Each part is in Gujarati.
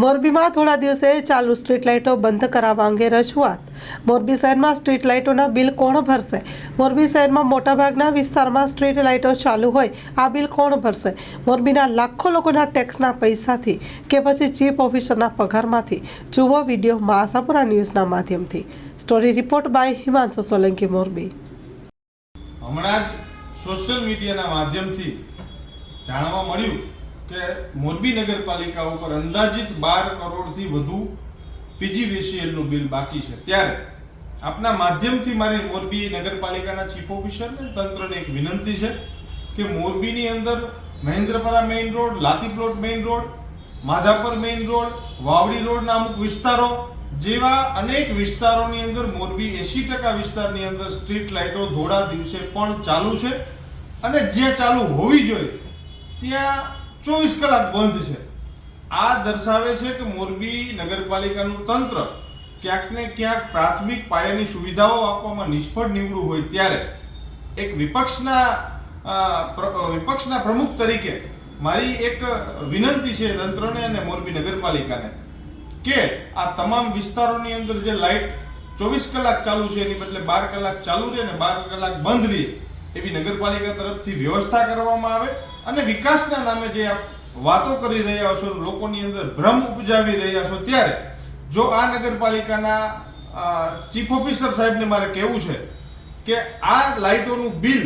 મોરબીમાં થોડા દિવસે ચાલુ સ્ટ્રીટ લાઇટો બંધ કરાવવા અંગે રજૂઆત. મોરબી શહેરમાં સ્ટ્રીટ લાઇટોના બિલ કોણ ભરશે? મોરબી શહેરમાં મોટાભાગના વિસ્તારમાં સ્ટ્રીટ લાઇટો ચાલુ હોય, આ બિલ કોણ ભરશે? મોરબીના લાખો લોકોના ટેક્સના પૈસાથી કે પછી ચીફ ઓફિસરના પગારમાંથી? જુઓ વિડીયો આશાપુરા ન્યૂઝના માધ્યમથી. Story report by Himanshu Solanki, Morbi. હમણાં જ સોશિયલ મીડિયાના માધ્યમથી જાણવા મળ્યું કે મોરબી નગરપાલિકા ઉપર અંદાજિત 12 કરોડથી વધુ પીજીવીસીએલનું બિલ બાકી છે. ત્યારે આપના માધ્યમથી મારી મોરબી નગરપાલિકાના ચીફ ઓફિસરને તંત્રને એક વિનંતી છે કે મોરબીની અંદર Mahendrapara main road, Latiplot main road, Madhapar main road, Vavdi રોડના અમુક વિસ્તારો જેવા અનેક વિસ્તારોની અંદર મોરબી 80% વિસ્તારની અંદર સ્ટ્રીટ લાઇટો ધોળા દિવસે પણ ચાલુ છે અને જ્યાં ચાલુ હોવી જોઈએ ત્યાં 24 કલાક બંધ છે. આ દર્શાવે છે કે મોરબી નગરપાલિકાનું તંત્ર ક્યાંક ને ક્યાંક પ્રાથમિક પાયાની સુવિધાઓ આપવામાં નિષ્ફળ નીવડ્યું હોય. ત્યારે એક વિપક્ષના પ્રમુખ તરીકે મારી એક વિનંતી છે તંત્રને અને મોરબી નગરપાલિકાને કે આ તમામ વિસ્તારોની અંદર જે લાઇટ 24 કલાક ચાલુ છે એની બદલે 12 કલાક ચાલુ રહે અને 12 કલાક બંધ રહે એવી નગરપાલિકા તરફથી વ્યવસ્થા કરવામાં આવે અને વિકાસના નામે જે આપ વાતો કરી રહ્યા છો, લોકોની અંદર ભ્રમ ઉપજાવી રહ્યા છો, ત્યારે જો આ નગરપાલિકાના ચીફ ઓફિસર સાહેબને મારે કહેવું છે કે આ લાઇટોનું બિલ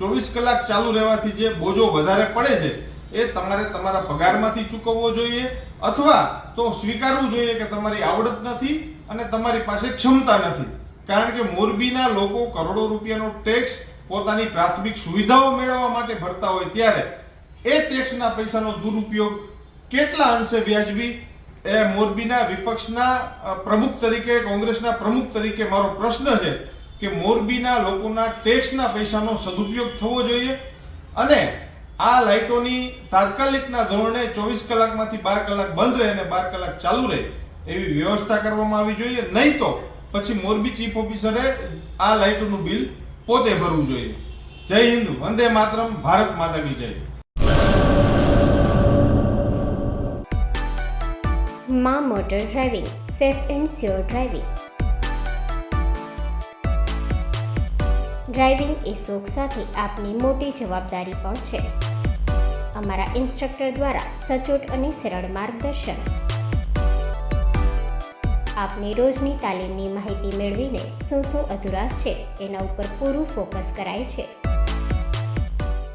24 કલાક ચાલુ રહેવાથી જે બોજો વધારે પડે છે એ તમારે તમારા પગારમાંથી ચૂકવવો જોઈએ અથવા તો સ્વીકારવું જોઈએ કે તમારી આવડત નથી અને તમારી પાસે ક્ષમતા નથી. કારણ કે મોરબીના લોકો કરોડો રૂપિયાનો ટેક્સ પોતાની પ્રાથમિક સુવિધાઓ મેળવવા માટે ભરતા હોય, ત્યારે એ ટેક્સના પૈસાનો દુરુપયોગ કેટલા અંશે વ્યાજબી એ મોરબીના વિપક્ષના પ્રમુખ તરીકે, કોંગ્રેસના પ્રમુખ તરીકે મારો પ્રશ્ન છે કે મોરબીના લોકોના ટેક્સના પૈસાનો સદુપયોગ થવો જોઈએ અને આ લાઇટોની તાત્કાલિકના ધોરણે 24 કલાકમાંથી 12 કલાક બંધ રહે અને 12 કલાક ચાલુ રહે એવી વ્યવસ્થા કરવામાં આવી જોઈએ. નહીં તો પછી મોરબી ચીફ ઓફિસરે આ લાઇટોનું બિલ પોતે ભરવું જોઈએ. જય હિન્દ, વંદે માતરમ, ભારત માતા કી જય. માં motor driving, safe and sure driving. Driving એ શોખ સાથે આપની મોટી જવાબદારી પણ છે. અમારા ઇન્સ્ટ્રક્ટર દ્વારા સચોટ અને સરળ માર્ગદર્શન. આપની રોજની તાલીમની માહિતી મેળવીને શું અધુરાશ છે એના ઉપર પૂરું ફોકસ કરાય છે.